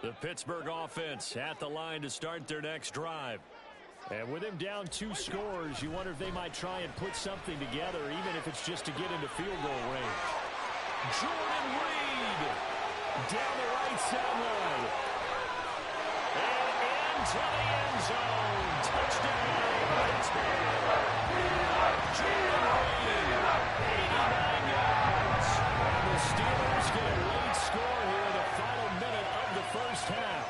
The Pittsburgh offense at the line to start their next drive. And with him down 2 scores, you wonder if they might try and put something together, even if it's just to get into field goal range. Jordan Reed down the right sideline. And into the end zone. Touchdown, Pittsburgh. Jordan Reed, 89 yards. And the Steelers get a late score here in the final minute of the first half.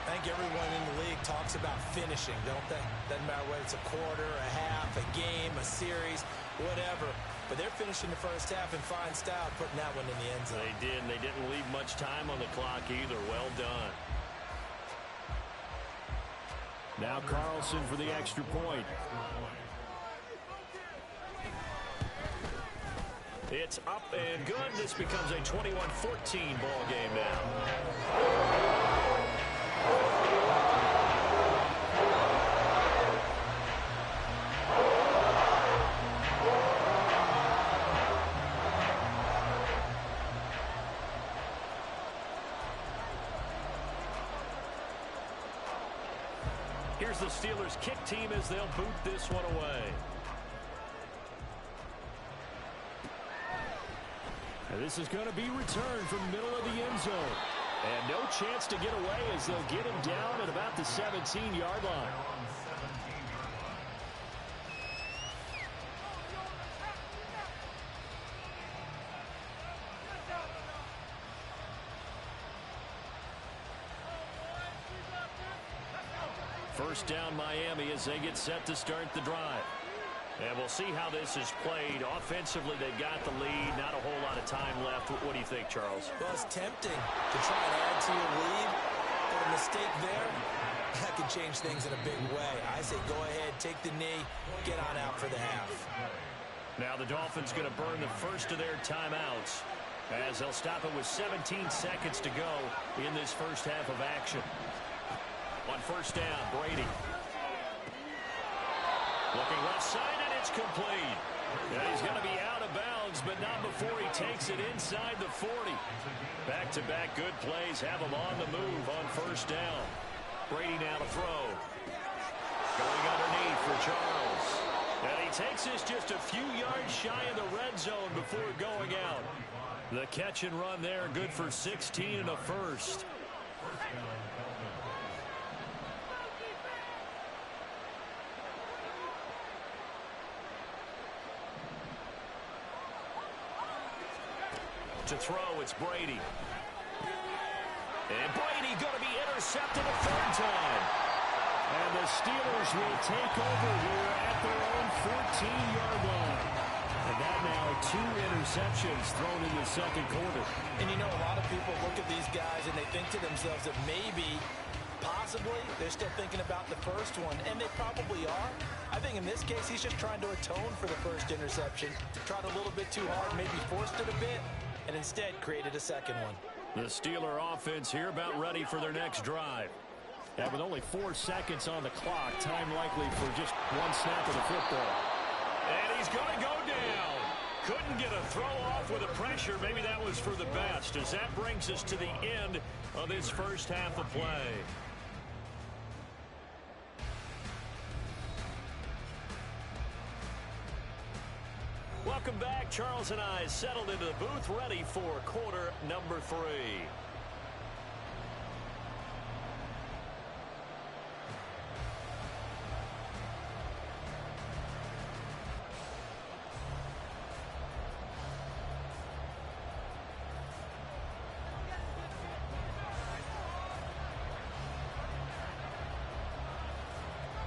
I think everyone in the league talks about finishing, don't they? Doesn't matter whether it's a quarter, a half, a game, a series, whatever. But they're finishing the first half in fine style, putting that one in the end zone. They did, and they didn't leave much time on the clock either. Well done. Now Carlson for the extra point. It's up and good. This becomes a 21-14 ball game now. Here's the Steelers' kick team as they'll boot this one away. And this is going to be returned from the middle of the end zone. And no chance to get away as they'll get him down at about the 17-yard line. First down Miami as they get set to start the drive. And we'll see how this is played. Offensively, they've got the lead. Not a whole lot of time left. What do you think, Charles? Well, it's tempting to try and add to your lead. But a mistake there, that could change things in a big way. I say go ahead, take the knee, get on out for the half. Now the Dolphins going to burn the first of their timeouts as they'll stop it with 17 seconds to go in this first half of action. On first down, Brady. Looking left side, and it's complete. And he's going to be out of bounds, but not before he takes it inside the 40. Back-to-back good plays have him on the move on first down. Brady now to throw. Going underneath for Charles. And he takes this just a few yards shy of the red zone before going out. The catch and run there, good for 16 and a first. To throw, it's Brady. And Brady going to be intercepted a third time. And the Steelers will take over here at their own 14-yard line. And that now 2 interceptions thrown in the second quarter. And you know, a lot of people look at these guys and they think to themselves that maybe, possibly, they're still thinking about the first one. And they probably are. I think in this case, he's just trying to atone for the first interception. Tried a little bit too hard, maybe forced it a bit, and instead created a second one. The Steeler offense here about ready for their next drive. And with only 4 seconds on the clock, time likely for just one snap of the football. And he's going to go down. Couldn't get a throw off with the pressure. Maybe that was for the best, as that brings us to the end of this first half of play. Welcome back. Charles and I settled into the booth, ready for quarter number 3.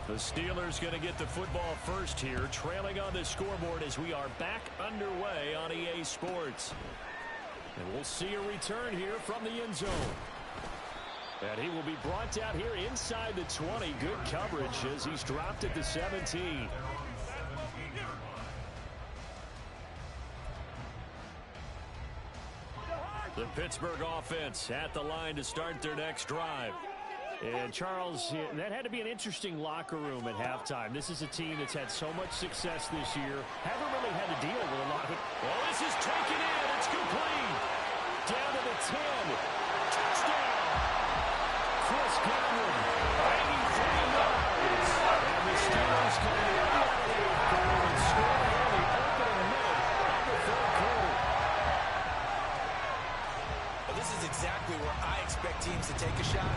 The Steelers going to get the football first here, trailing on the scoreboard as we are back underway on EA Sports. And we'll see a return here from the end zone. And he will be brought down here inside the 20. Good coverage as he's dropped at the 17. The Pittsburgh offense at the line to start their next drive. And, Charles, that had to be an interesting locker room at halftime. This is a team that's had so much success this year. Haven't really had to deal with a lot of it. Well, this is taken in. It's complete. Down to the 10. Touchdown. exactly where I expect teams to take a shot.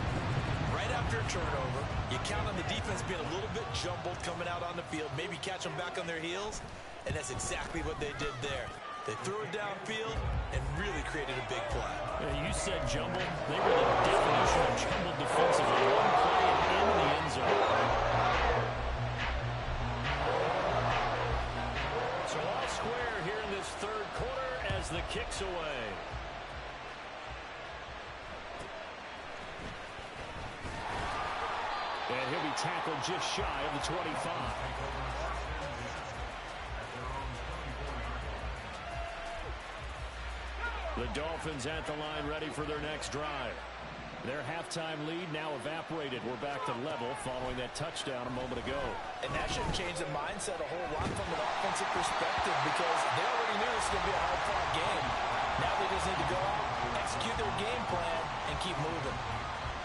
Right after a turnover, you count on the defense being a little bit jumbled coming out on the field, maybe catch them back on their heels, and that's exactly what they did there. They threw it downfield and really created a big play. Yeah, you said jumbled. They were the definition of jumbled defensively. One play and in the end zone. So all square here in this third quarter as the kick's away. And he'll be tackled just shy of the 25. The Dolphins at the line ready for their next drive. Their halftime lead now evaporated. We're back to level following that touchdown a moment ago. And that should change the mindset a whole lot from an offensive perspective because they already knew this was going to be a hard-fought game. Now they just need to go out, execute their game plan, and keep moving.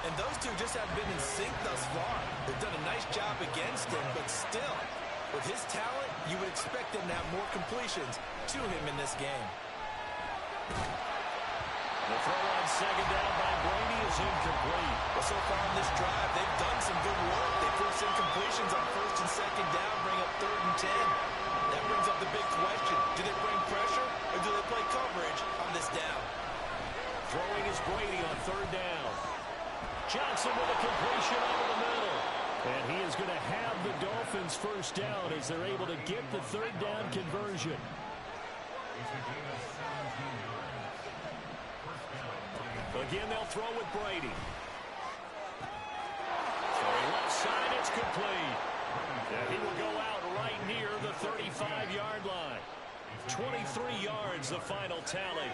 And those two just haven't been in sync thus far. They've done a nice job against him, but still, with his talent, you would expect him to have more completions to him in this game. The throw on second down by Brady is incomplete. Well, so far in this drive, they've done some good work. They force incompletions on first and second down, bring up 3rd and 10. That brings up the big question. Do they bring pressure or do they play coverage on this down? Throwing is Brady on 3rd down. Johnson with a completion over the middle. And he is going to have the Dolphins first down as they're able to get the 3rd down conversion. Again, they'll throw with Brady. Throwing left side, it's complete. And he will go out right near the 35-yard line. 23 yards, the final tally.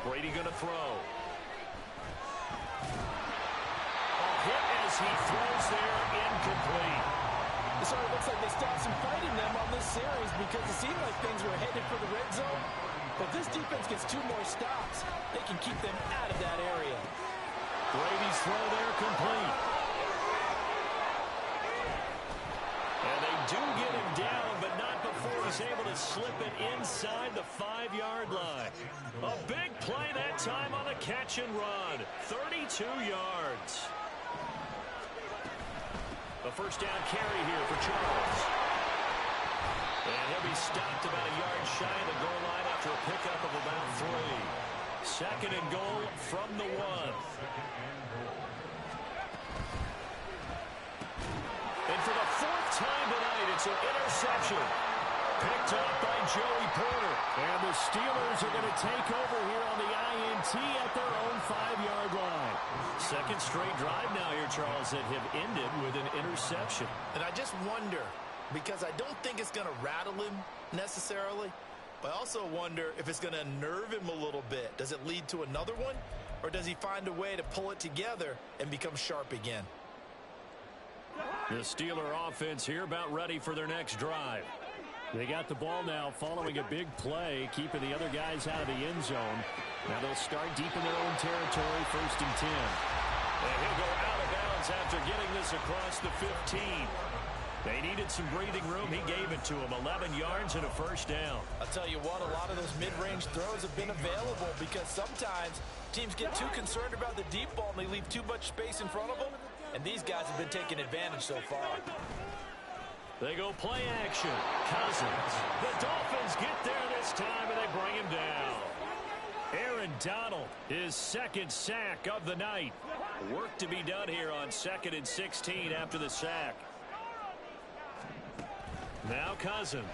Brady going to throw. A hit as he throws there, incomplete. So it looks like they stopped some fighting them on this series because it seemed like things were headed for the red zone. But this defense gets 2 more stops. They can keep them out of that area. Brady's throw there complete. And they do get him down, but not before he's able to slip it inside the 5-yard line. A big play that time on the catch and run. 32 yards. The first down carry here for Charles. And he'll be stopped about a yard shy of the goal line after a pickup of about 3. 2nd and goal from the 1. And for the 4th time tonight, it's an interception. Picked up by Joey Porter. And the Steelers are going to take over here on the INT at their own 5-yard line. 2nd straight drive now here, Charles, that have ended with an interception. And I just wonder, because I don't think it's going to rattle him necessarily, but I also wonder if it's going to unnerve him a little bit. Does it lead to another one? Or does he find a way to pull it together and become sharp again? The Steeler offense here about ready for their next drive. They got the ball now following a big play, keeping the other guys out of the end zone. Now they'll start deep in their own territory, 1st and 10. And he'll go out of bounds after getting this across the 15. They needed some breathing room. He gave it to them. 11 yards and a first down. I'll tell you what, a lot of those mid-range throws have been available because sometimes teams get too concerned about the deep ball and they leave too much space in front of them. And these guys have been taking advantage so far. They go play action. Cousins. The Dolphins get there this time, and they bring him down. Aaron Donald, his 2nd sack of the night. Work to be done here on 2nd and 16 after the sack. Now Cousins.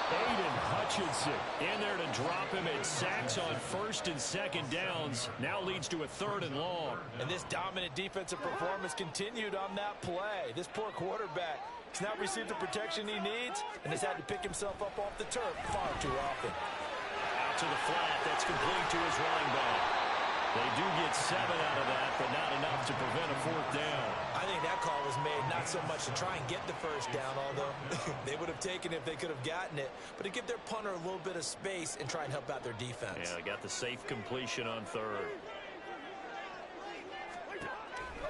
Aiden Hutchinson in there to drop him. It sacks on 1st and 2nd downs. Now leads to a 3rd and long. And this dominant defensive performance continued on that play. This poor quarterback has not received the protection he needs and has had to pick himself up off the turf far too often. Out to the flat. That's complete to his running back. They do get 7 out of that, but not enough to prevent a 4th down. I think that call was made not so much to try and get the first down, although they would have taken it if they could have gotten it, but to give their punter a little bit of space and try and help out their defense. Yeah, they got the safe completion on 3rd.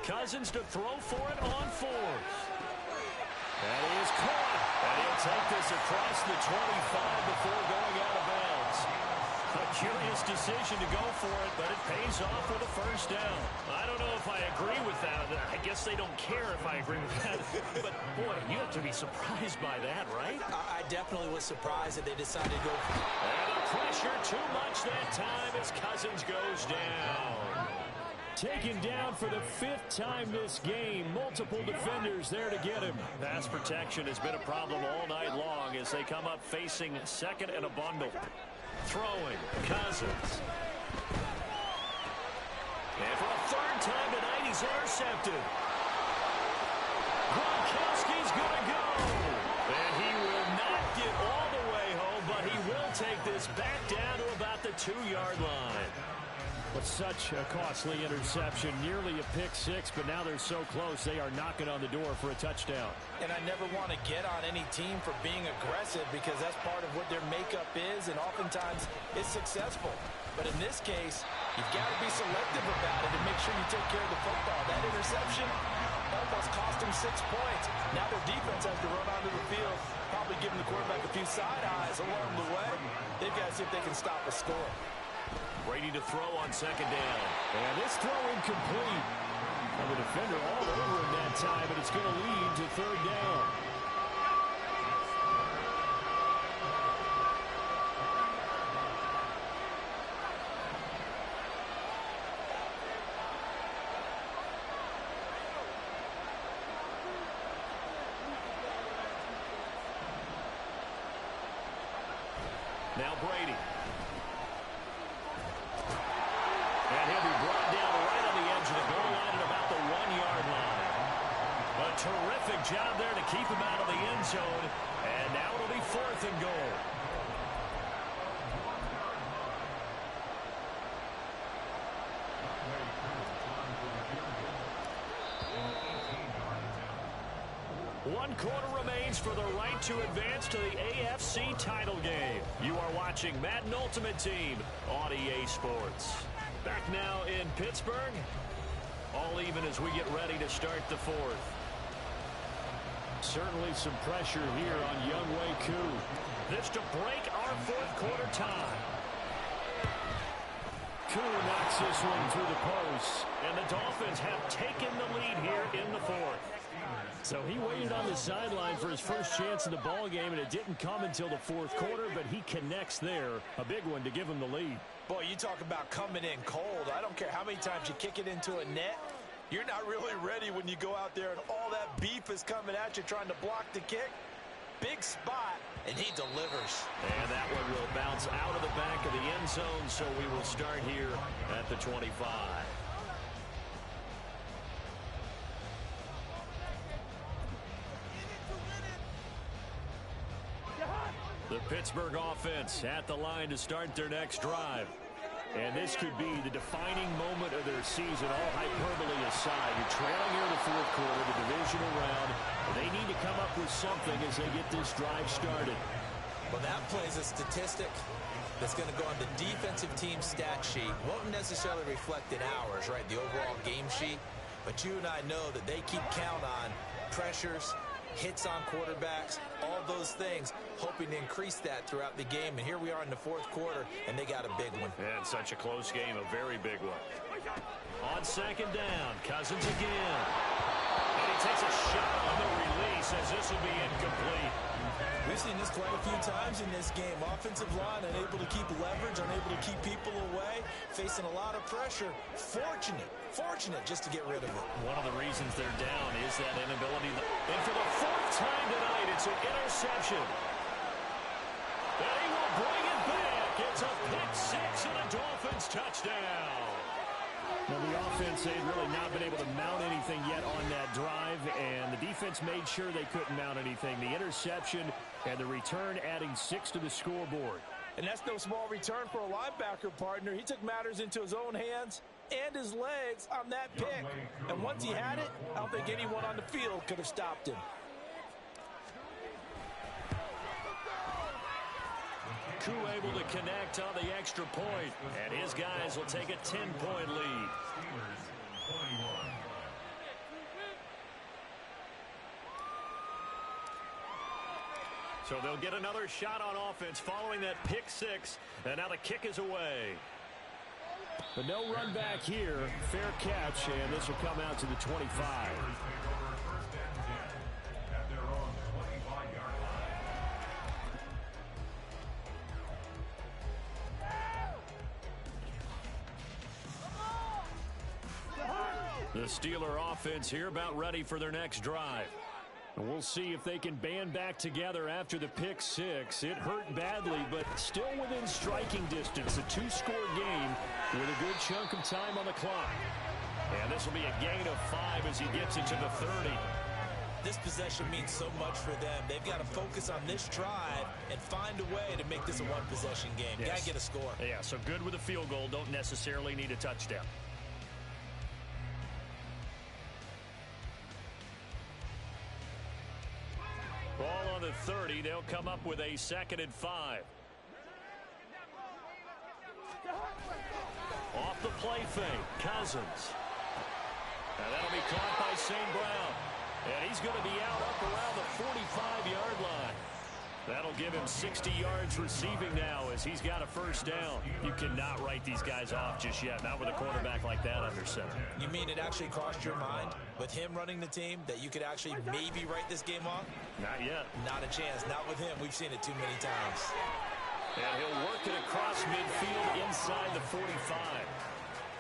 Cousins to throw for it on 4th. That is caught. And this across the 25 before going out of bounds. A curious decision to go for it, but it pays off with a first down. I don't know if I agree with that. I guess they don't care if I agree with that. But, boy, you have to be surprised by that, right? I definitely was surprised that they decided to go. And the pressure too much that time as Cousins goes down. Taken down for the 5th time this game. Multiple defenders there to get him. Pass protection has been a problem all night long as they come up facing second and a bundle. Throwing, Cousins. And for a 3rd time tonight, he's intercepted. Gronkowski's going to go. And he will not get all the way home, but he will take this back down to about the 2-yard line. But such a costly interception, nearly a pick six, but now they're so close they are knocking on the door for a touchdown. And I never want to get on any team for being aggressive because that's part of what their makeup is, and oftentimes it's successful. But in this case, you've got to be selective about it and make sure you take care of the football. That interception almost cost them 6 points. Now their defense has to run onto the field, probably giving the quarterback a few side eyes along the way. They've got to see if they can stop a score. Ready to throw on 2nd down. And this throw incomplete. And the defender all over him that time, but it's going to lead to 3rd down. Now Brady. And he'll be brought down right on the edge of the goal line at about the 1-yard line. A terrific job there to keep him out of the end zone. And now it'll be 4th and goal. One quarter remains for the right to advance to the AFC title game. You are watching Madden Ultimate Team on EA Sports. Back now in Pittsburgh. All even as we get ready to start the 4th. Certainly some pressure here on Younghoe Koo. This to break our 4th quarter tie. Koo knocks this one through the post. And the Dolphins have taken the lead here in the 4th. So he waited on the sideline for his first chance in the ball game, and it didn't come until the 4th quarter, but he connects there. A big one to give him the lead. Boy, you talk about coming in cold. I don't care how many times you kick it into a net. You're not really ready when you go out there and all that beef is coming at you trying to block the kick. Big spot, and he delivers. And that one will bounce out of the back of the end zone, so we will start here at the 25. The Pittsburgh offense at the line to start their next drive. And this could be the defining moment of their season, all hyperbole aside. You're trailing here in the 4th quarter, the divisional round. They need to come up with something as they get this drive started. Well, that plays a statistic that's going to go on the defensive team stat sheet. Won't necessarily reflect in ours, right, the overall game sheet. But you and I know that they keep count on pressures, hits on quarterbacks, all those things, hoping to increase that throughout the game. And here we are in the 4th quarter, and they got a big one. And such a close game, a very big one. On 2nd down, Cousins again. And he takes a shot on the release as this will be incomplete. We've seen this quite a few times in this game. Offensive line unable to keep leverage, unable to keep people away, facing a lot of pressure. Fortunate just to get rid of it. One of the reasons they're down is that inability. And for the 4th time tonight, it's an interception. And he will bring it back. It's a pick six and a Dolphins touchdown. Now, the offense, they'd really not been able to mount anything yet on that drive, and the defense made sure they couldn't mount anything. The interception and the return adding 6 to the scoreboard. And that's no small return for a linebacker partner. He took matters into his own hands and his legs on that pick. And once he had it, I don't think anyone on the field could have stopped him. Koo able to connect on the extra point, and his guys will take a 10-point lead. So they'll get another shot on offense following that pick six. And now the kick is away. But no run back here. Fair catch, and this will come out to the 25. The Steeler offense here about ready for their next drive. And we'll see if they can band back together after the pick six. It hurt badly, but still within striking distance. A two-score game with a good chunk of time on the clock. And this will be a gain of 5 as he gets into the 30. This possession means so much for them. They've got to focus on this drive and find a way to make this a one-possession game. Yes. Got to get a score. Yeah, so good with a field goal. Don't necessarily need a touchdown. Ball on the 30. They'll come up with a 2nd and 5. Off the play fake, Cousins. And that'll be caught by St. Brown. And he's going to be out up around the 45-yard line. That'll give him 60 yards receiving now as he's got a first down. You cannot write these guys off just yet, not with a quarterback like that under center. You mean it actually crossed your mind with him running the team that you could actually maybe write this game off? Not yet. Not a chance. Not with him. We've seen it too many times. And he'll work it across midfield inside the 45.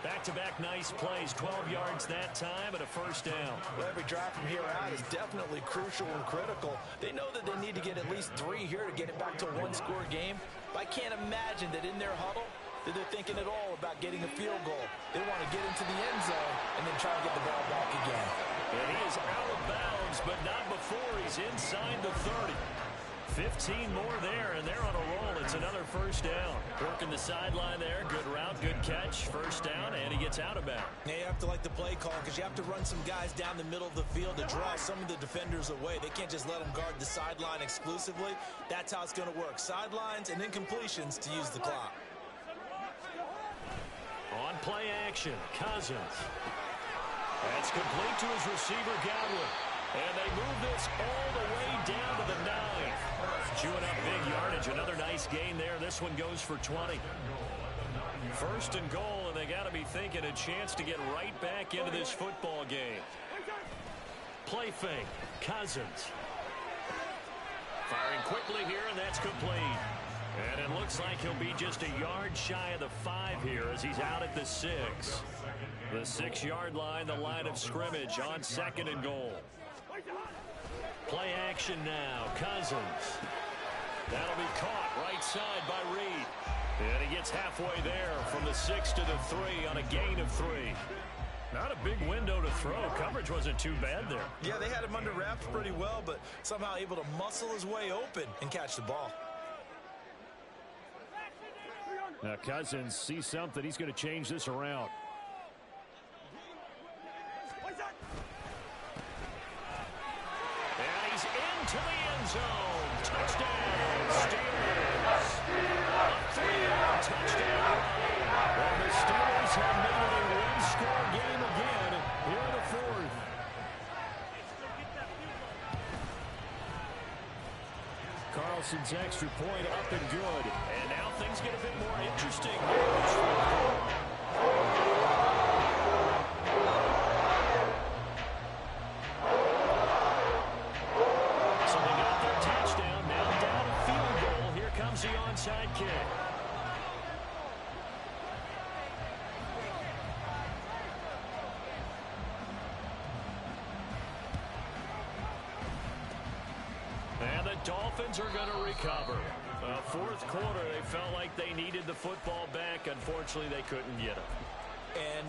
Back-to-back nice plays, 12 yards that time and a first down. Well, every drive from here out is definitely crucial and critical. They know that they need to get at least 3 here to get it back to a one-score game. But I can't imagine that in their huddle that they're thinking at all about getting a field goal. They want to get into the end zone and then try to get the ball back again. And he is out of bounds, but not before he's inside the 30. 15 more there, and they're on a roll. It's another first down. Working the sideline there. Good route, good catch. First down, and he gets out of bounds. Now you have to like the play call because you have to run some guys down the middle of the field to draw some of the defenders away. They can't just let them guard the sideline exclusively. That's how it's going to work. Sidelines and then completions to use the clock. On play action, Cousins. That's complete to his receiver, Godwin. And they move this all the way down to the 9. Chewing up big yardage. Another nice gain there. This one goes for 20. First and goal, and they got to be thinking a chance to get right back into this football game. Play fake. Cousins. Firing quickly here, and that's complete. And it looks like he'll be just a yard shy of the 5 here as he's out at the 6. The 6-yard line, the line of scrimmage on 2nd and goal. Play action now. Cousins. That'll be caught right side by Reed. And he gets halfway there from the 6 to the 3 on a gain of 3. Not a big window to throw. Coverage wasn't too bad there. Yeah, they had him under wraps pretty well, but somehow able to muscle his way open and catch the ball. Now Cousins sees something. He's going to change this around. And he's into the end zone. Touchdown, Steelers. A 3-yard touchdown. And the Steelers have made it a one-score game again here in the 4th. Carlson's extra point up and good. And now things get a bit more interesting. So they got their touchdown. Now down a field goal. Here comes the onside kick. And the Dolphins are going to recover. 4th quarter, they felt like they needed the football back. Unfortunately, they couldn't get it. And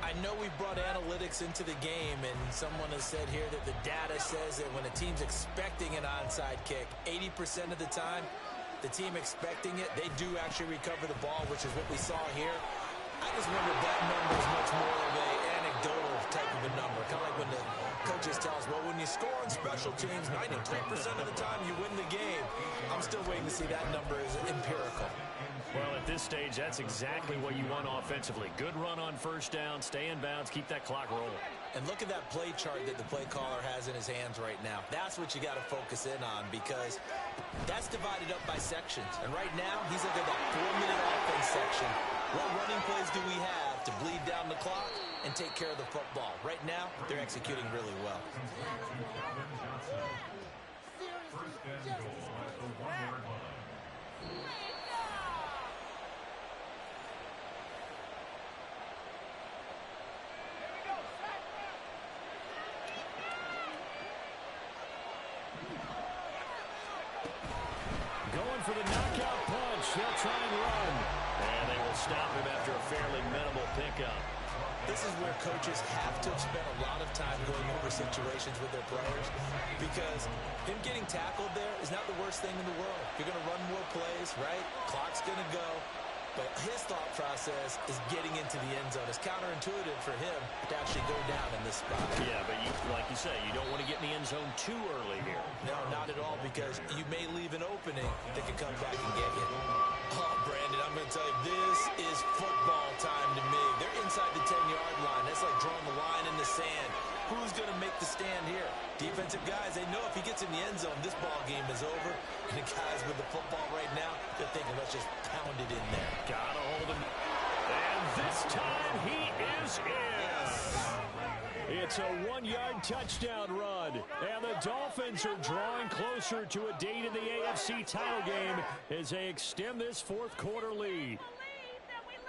I know we brought analytics into the game, and someone has said here that the data says that when a team's expecting an onside kick, 80% of the time, the team expecting it, they do actually recover the ball, which is what we saw here. I just wonder if that number is much more of an anecdotal type of a number. Kind of like when the coaches tell us, well, when you score on special teams, 93% of the time you win the game. I'm still waiting to see that number is empirical. Well, at this stage, that's exactly what you want offensively. Good run on first down, stay in bounds, keep that clock rolling. And look at that play chart that the play caller has in his hands right now. That's what you got to focus in on because that's divided up by sections. And right now, he's looking at that 4-minute offense section. What running plays do we have to bleed down the clock and take care of the football? Right now, they're executing really well. Going for the knockout punch. They'll try and run. And they will stop him after a fairly minimal pickup. This is where coaches have to have spent a lot of time going over situations with their players because him getting tackled there is not the worst thing in the world. You're going to run more plays, right? Clock's going to go. But his thought process is getting into the end zone. It's counterintuitive for him to actually go down in this spot. Yeah, but like you say, you don't want to get in the end zone too early here. No, not at all, because you may leave an opening that can come back and get you. Oh, Brandon, I'm going to tell you, this is football time to me. They're inside the 10-yard line. That's like drawing the line in the sand. Who's going to make the stand here? Defensive guys, they know if he gets in the end zone, this ball game is over. And the guys with the football right now, they're thinking, let's just pound it in there. Gotta hold him. And this time he is in. It's a 1-yard touchdown run. And the Dolphins are drawing closer to a date in the AFC title game as they extend this fourth-quarter lead.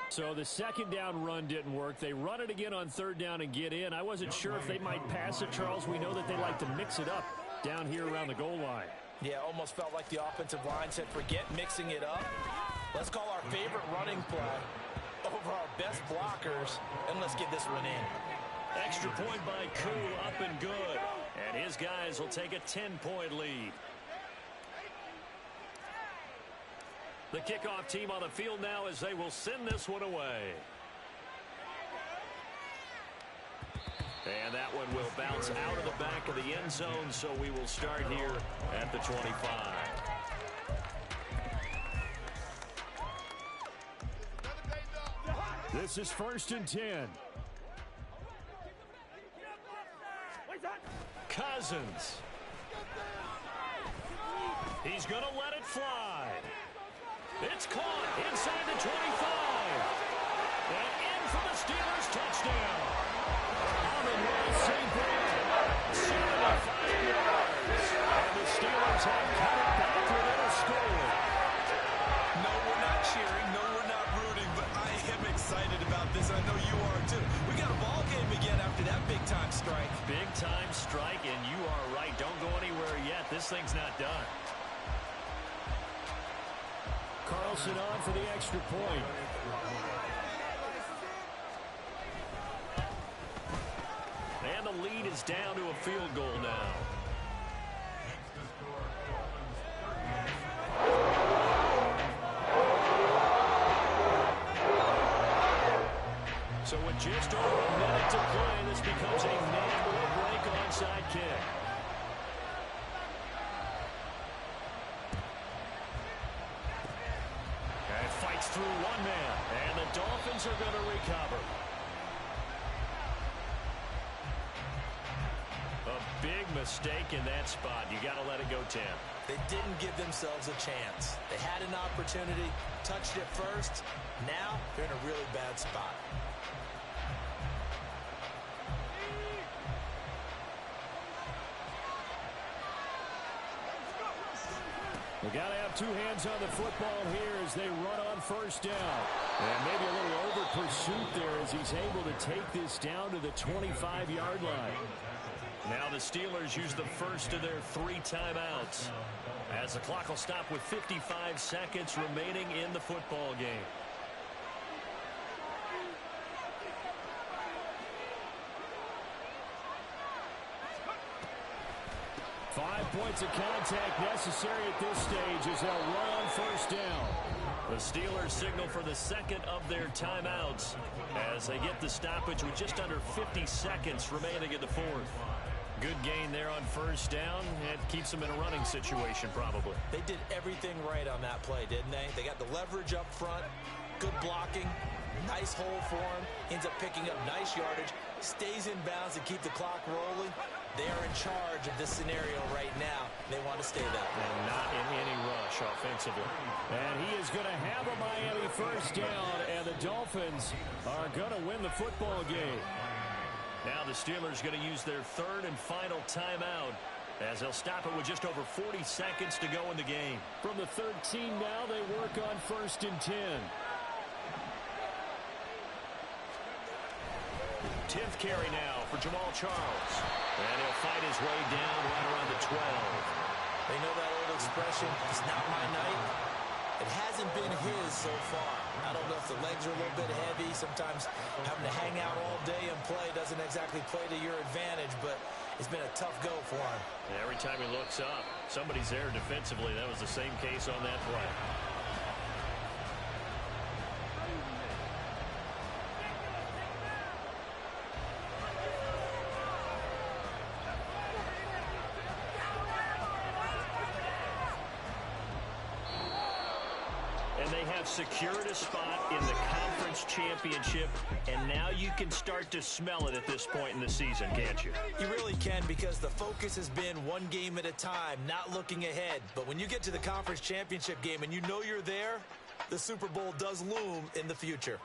So the second down run didn't work. They run it again on third down and get in. I wasn't sure if they might pass it, Charles. We know that they like to mix it up down here around the goal line. Yeah, almost felt like the offensive line said, forget mixing it up. Let's call our favorite running play over our best blockers, and let's get this one in. Extra point by Koo, up and good. And his guys will take a 10-point lead. The kickoff team on the field now as they will send this one away. And that one will bounce out of the back of the end zone, so we will start here at the 25. This is 1st and 10. Cousins. He's going to let it fly. It's caught inside the 25. And in for the Steelers touchdown. St. Brown, 75 yards. And the Steelers have cut it back within a score. No, we're not cheering. No, we're not rooting. But I am excited about this. I know you are, too. We got a ball game again after that big-time strike. Big-time strike, and you are right. Don't go anywhere yet. This thing's not done. Carlson on for the extra point. And the lead is down to a field goal now. So with just over a minute to play, this becomes a make-or-break onside kick. And fights through one man, and the Dolphins are going to recover. A big mistake in that spot. You got to let it go, Tim. They didn't give themselves a chance. They had an opportunity, touched it first. Now they're in a really bad spot. They got to have two hands on the football here as they run on first down. And maybe a little over pursuit there as he's able to take this down to the 25-yard line. Now the Steelers use the first of their 3 timeouts as the clock will stop with 55 seconds remaining in the football game. Five points of contact necessary at this stage as they'll run on first down. The Steelers signal for the second of their timeouts as they get the stoppage with just under 50 seconds remaining in the fourth. Good gain there on first down. It keeps them in a running situation probably. They did everything right on that play, didn't they? They got the leverage up front, good blocking, Nice hole for him. Ends up picking up nice yardage. Stays in bounds to keep the clock rolling. They are in charge of this scenario right now. They want to stay that way. And not in any rush offensively. And he is going to have a Miami first down, and the Dolphins are going to win the football game. Now the Steelers going to use their third and final timeout, as they'll stop it with just over 40 seconds to go in the game. From the 13 now, they work on 1st and 10. 10th carry now for Jamal Charles. And he'll fight his way down right around the 12. They know that old expression, it's not my night. It hasn't been his so far. I don't know if the legs are a little bit heavy. Sometimes having to hang out all day and play doesn't exactly play to your advantage, but it's been a tough go for him. And every time he looks up, somebody's there defensively. That was the same case on that play. And they have secured a spot in the conference championship, and now you can start to smell it at this point in the season, can't you? You really can, because the focus has been one game at a time, not looking ahead. But when you get to the conference championship game and you know you're there, the Super Bowl does loom in the future.